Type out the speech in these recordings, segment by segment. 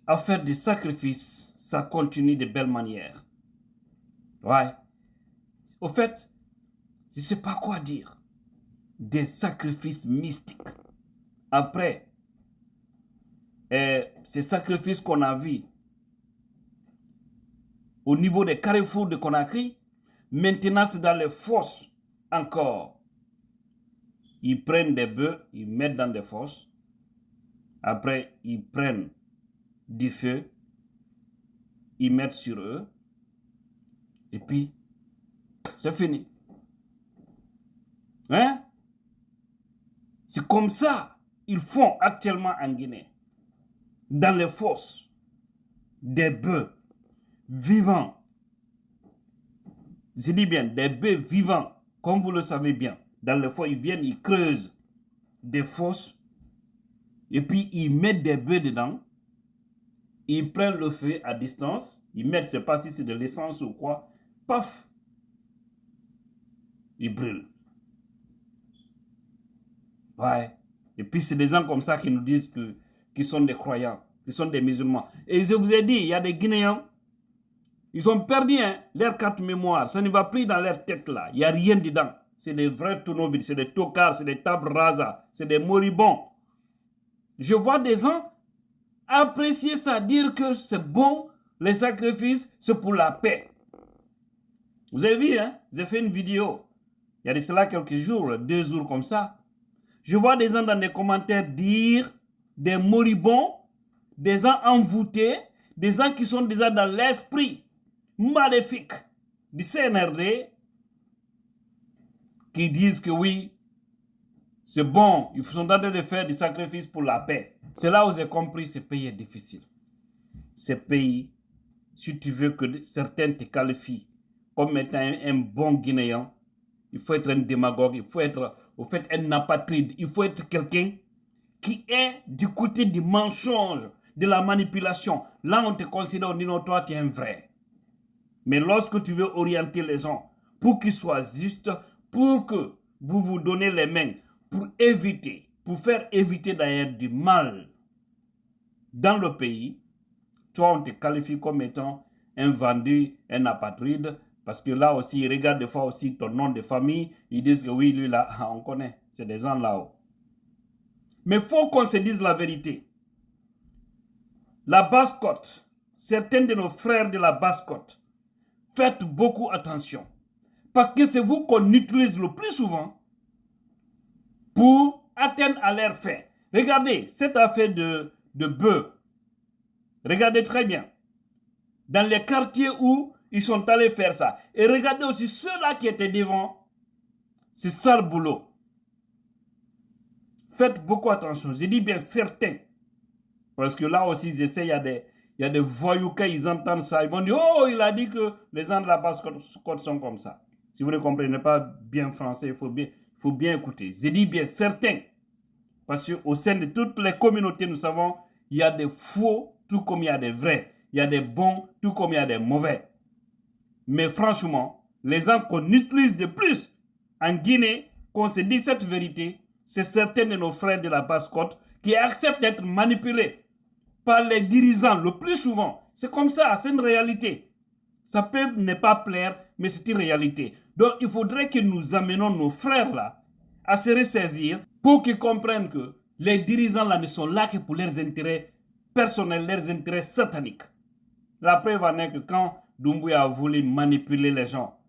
à faire des sacrifices, ça continue de belle manière. Ouais. Au fait, je ne sais pas quoi dire. Des sacrifices mystiques. Après, ces sacrifices qu'on a vus au niveau des carrefours de Conakry, maintenant c'est dans les fosses encore. Ils prennent des bœufs, ils mettent dans des fosses. Après, ils prennent du feu, ils mettent sur eux. Et puis, c'est fini. Hein? C'est comme ça ils font actuellement en Guinée. Dans les fosses, des bœufs vivants. Je dis bien, des bœufs vivants, comme vous le savez bien. Dans les fosses, ils viennent, ils creusent des fosses. Et puis, ils mettent des bœufs dedans. Ils prennent le feu à distance. Ils mettent, je ne sais pas si c'est de l'essence ou quoi. Paf! Ils brûlent. Ouais. Et puis, c'est des gens comme ça qui nous disent qu'ils sont des croyants, qu'ils sont des musulmans. Et je vous ai dit, il y a des Guinéens, ils ont perdu leur carte mémoire. Ça ne va plus dans leur tête là. Il n'y a rien dedans. C'est des vrais tournevis, c'est des tocards, c'est des tables rasas, c'est des moribonds. Je vois des gens apprécier ça, dire que c'est bon, les sacrifices, c'est pour la paix. Vous avez vu, hein? J'ai fait une vidéo, il y a de cela quelques jours, 2 jours comme ça. Je vois des gens dans les commentaires dire des moribonds, des gens envoûtés, des gens qui sont déjà dans l'esprit maléfique du CNRD, qui disent que oui, c'est bon, ils sont en train de faire des sacrifices pour la paix. C'est là où j'ai compris que ce pays est difficile. Ce pays, si tu veux que certains te qualifient comme étant un bon Guinéen, il faut être un démagogue, il faut être au fait un apatride, il faut être quelqu'un qui est du côté du mensonge, de la manipulation. Là, on te considère, on dit non, toi, tu es un vrai. Mais lorsque tu veux orienter les gens pour qu'ils soient justes, pour que vous vous donnez les mains, pour éviter, pour faire éviter d'ailleurs du mal dans le pays, toi, on te qualifie comme étant un vendu, un apatride, parce que là aussi, ils regardent des fois aussi ton nom de famille, ils disent que oui, lui là, on connaît, c'est des gens là-haut. Mais il faut qu'on se dise la vérité. La Basse-Côte, certains de nos frères de la Basse-Côte, faites beaucoup attention. Parce que c'est vous qu'on utilise le plus souvent pour atteindre à leurs fins. Regardez, cette affaire de bœufs, regardez très bien. Dans les quartiers où ils sont allés faire ça. Et regardez aussi ceux-là qui étaient devant. C'est ça le boulot. Faites beaucoup attention. Je dis bien certains. Parce que là aussi, ils essaient, il y a des voyous, quand ils entendent ça, ils vont dire, oh, il a dit que les gens de la Basse-Côte sont comme ça. Si vous ne comprenez pas bien français, il faut bien écouter. Je dis bien certains. Parce qu'au sein de toutes les communautés, nous savons, il y a des faux, tout comme il y a des vrais. Il y a des bons, tout comme il y a des mauvais. Mais franchement, les gens qu'on utilise de plus en Guinée, qu'on se dit cette vérité, c'est certains de nos frères de la Basse-Côte qui acceptent d'être manipulés par les dirigeants le plus souvent. C'est comme ça, c'est une réalité. Ça peut ne pas plaire, mais c'est une réalité. Donc, il faudrait que nous amenions nos frères là à se ressaisir pour qu'ils comprennent que les dirigeants là ne sont là que pour leurs intérêts personnels, leurs intérêts sataniques. La preuve en est que quand Doumbouya a voulu manipuler les gens,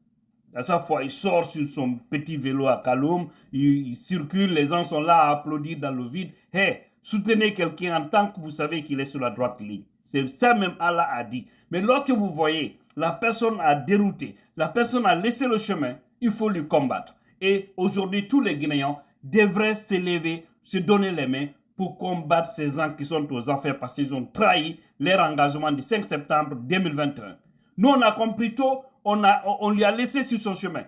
à chaque fois il sort sur son petit vélo à Kaloum, il circule, les gens sont là à applaudir dans le vide. Hey, soutenez quelqu'un en tant que vous savez qu'il est sur la droite ligne. C'est ça même Allah a dit. Mais lorsque vous voyez, la personne a dérouté, la personne a laissé le chemin, il faut lui combattre. Et aujourd'hui, tous les Guinéens devraient s'élever, se donner les mains pour combattre ces gens qui sont aux affaires parce qu'ils ont trahi leur engagement du 5 septembre 2021. Nous, on a compris tôt, on lui a laissé sur son chemin.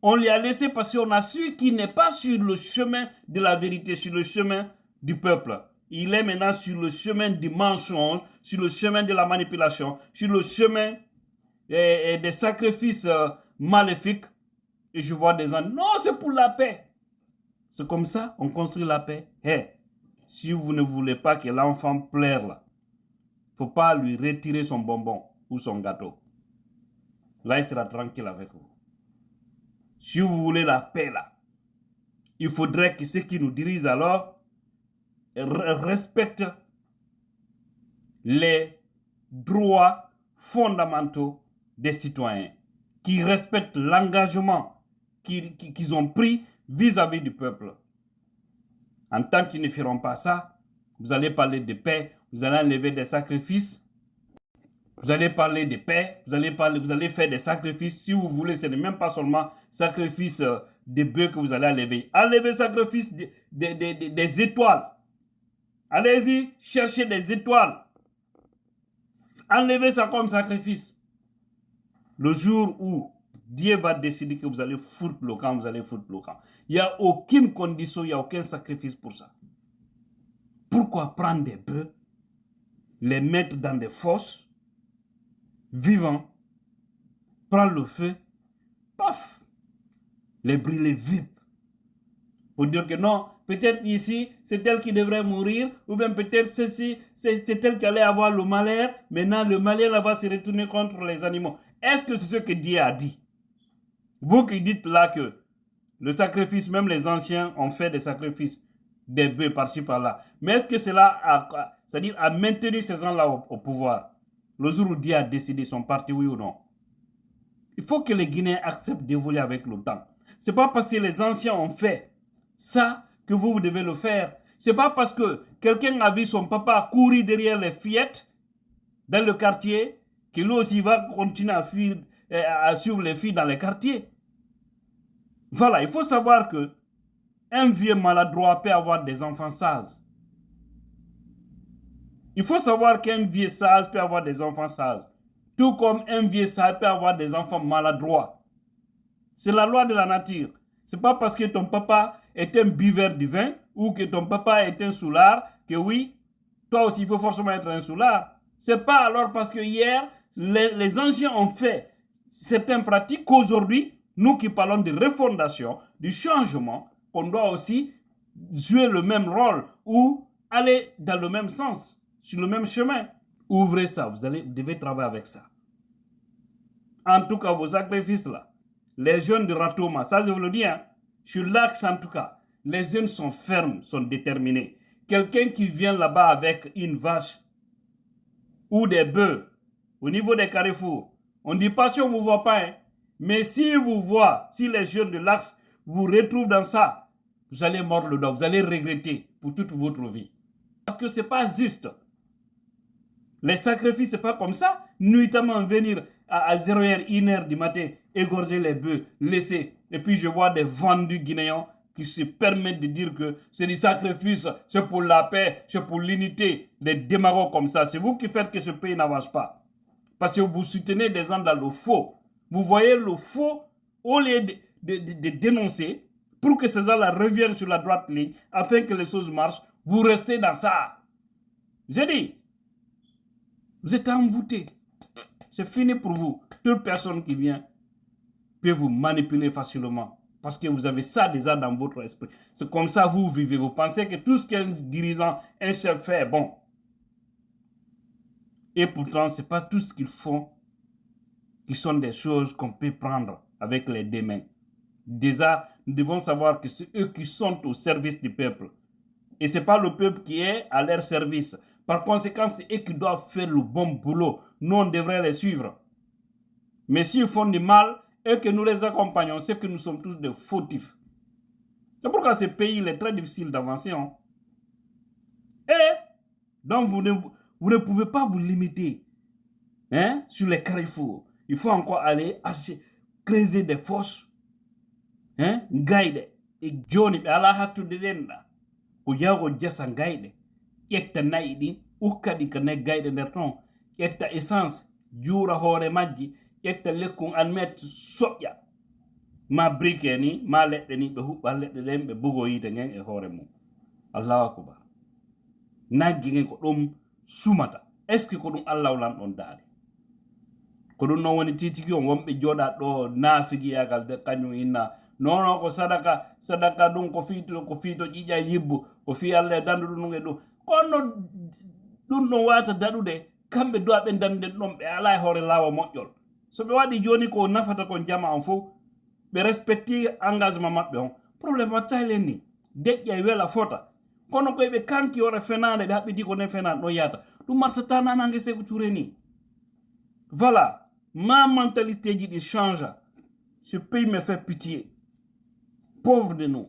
On lui a laissé parce qu'on a su qu'il n'est pas sur le chemin de la vérité, sur le chemin du peuple. Il est maintenant sur le chemin du mensonge, sur le chemin de la manipulation, sur le chemin des sacrifices maléfiques. Et je vois des gens, non, c'est pour la paix. C'est comme ça, on construit la paix. Hey, si vous ne voulez pas que l'enfant pleure là, faut pas lui retirer son bonbon ou son gâteau. Là, il sera tranquille avec vous. Si vous voulez la paix là, il faudrait que ceux qui nous dirigent alors respectent les droits fondamentaux des citoyens, qui respectent l'engagement qu'ils ont pris vis-à-vis du peuple. En tant qu'ils ne feront pas ça, vous allez parler de paix, vous allez enlever des sacrifices, vous allez parler de paix, vous allez faire des sacrifices. Si vous voulez, ce n'est même pas seulement sacrifice des bœufs que vous allez enlever. Enlevez sacrifice des étoiles. Allez-y, cherchez des étoiles. Enlevez ça comme sacrifice. Le jour où Dieu va décider que vous allez foutre le camp, vous allez foutre le camp. Il n'y a aucune condition, il n'y a aucun sacrifice pour ça. Pourquoi prendre des bœufs, les mettre dans des fosses, vivants, prendre le feu, paf, les brûler vifs. Pour dire que non, peut-être ici, c'est elle qui devrait mourir, ou bien peut-être ceci, c'est elle qui allait avoir le malheur, maintenant le malheur va se retourner contre les animaux. Est-ce que c'est ce que Dieu a dit? Vous qui dites là que le sacrifice, même les anciens ont fait des sacrifices, des bœufs par-ci par-là. Mais est-ce que cela c'est-à-dire a maintenu ces gens-là au pouvoir? Le jour où Dieu a décidé son parti, oui ou non? Il faut que les Guinéens acceptent d'évoluer avec le temps. Ce n'est pas parce que les anciens ont fait ça que vous devez le faire. Ce n'est pas parce que quelqu'un a vu son papa courir derrière les fillettes dans le quartier que lui aussi va continuer à suivre les filles dans les quartiers. Voilà, il faut savoir que un vieux maladroit peut avoir des enfants sages. Il faut savoir qu'un vieux sage peut avoir des enfants sages. Tout comme un vieux sage peut avoir des enfants maladroits. C'est la loi de la nature. Ce n'est pas parce que ton papa est un buveur de vin ou que ton papa est un soulard que oui, toi aussi il faut forcément être un soulard. Ce n'est pas alors parce que hier, les anciens ont fait certaines pratiques qu'aujourd'hui, nous qui parlons de refondation, du changement, qu'on doit aussi jouer le même rôle ou aller dans le même sens, sur le même chemin. Ouvrez ça, vous devez travailler avec ça. En tout cas, vos sacrifices là, les jeunes de Ratoma, ça je vous le dis, hein, sur l'axe en tout cas, les jeunes sont fermes, sont déterminés. Quelqu'un qui vient là-bas avec une vache ou des bœufs au niveau des carrefours, on ne dit pas si on ne vous voit pas, hein, mais si vous voit, si les jeunes de l'axe vous retrouvent dans ça, vous allez mordre le doigt, vous allez regretter pour toute votre vie. Parce que ce n'est pas juste. Les sacrifices, ce n'est pas comme ça. Nuitamment venir à 0h, 1h du matin, égorger les bœufs, laisser. Et puis je vois des vendus guinéens qui se permettent de dire que c'est du sacrifice, c'est pour la paix, c'est pour l'unité. Des démagogues comme ça. C'est vous qui faites que ce pays n'avance pas. Parce que vous soutenez des gens dans le faux. Vous voyez le faux, au lieu de dénoncer, pour que ces gens-là reviennent sur la droite ligne, afin que les choses marchent, vous restez dans ça. J'ai dit, vous êtes envoûtés. C'est fini pour vous. Toute personne qui vient peut vous manipuler facilement. Parce que vous avez ça déjà dans votre esprit. C'est comme ça que vous vivez. Vous pensez que tout ce qu'un dirigeant, un chef fait est bon. Et pourtant, ce n'est pas tout ce qu'ils font qui sont des choses qu'on peut prendre avec les deux mains. Déjà, nous devons savoir que c'est eux qui sont au service du peuple. Et ce n'est pas le peuple qui est à leur service. Par conséquent, c'est eux qui doivent faire le bon boulot. Nous, on devrait les suivre. Mais s'ils font du mal et que nous les accompagnons, c'est que nous sommes tous des fautifs. C'est pourquoi ce pays il est très difficile d'avancer. Hein? Et donc, vous ne pouvez pas vous limiter sur les carrefours. Il faut encore aller creuser des fosses. Guide. Et Johnny, Allah hatu de denda. Ko yago jasa guide. Yetta naidi, ukadi ka ne guide nder ton. Yetta essence, jura hore majji. Yetta lekkun almet soya. Ma brique ni, ma leɗɗe ni ɓe huɓɓa leɗɗe ɗen ɓe bugo yite ngen e hoore mum. Allahu akbar. Naggi ngen ko ɗum sumata. Est ce que ko ɗum Allah lamɗon daade? Ko ɗum noon woni titiki on wonɓe jooɗa ɗo naafigiyagal de kañum inna non ko sadaka ɗum ko fiito ƴiƴa yibbu ko fi Allah e dandu ɗum e ɗum kono ɗum ɗon wata daɗude kamɓe doa ɓe danden ɗon ɓe ala e hoore laawa moƴƴol so ɓe waɗi joni ko nafata kon jama on fof ɓe respecti engagement maɓɓe on probléme watta len ni deƴƴa e wela fota kono koye ɓe kanki ore fenade ɓe haɓɓidi ko nden fenade ɗon yahata ɗum marsata nanangue Sékou Touré ni voilà ma mentalité ji ɗi change ce pays me fait pitié pauvre de nous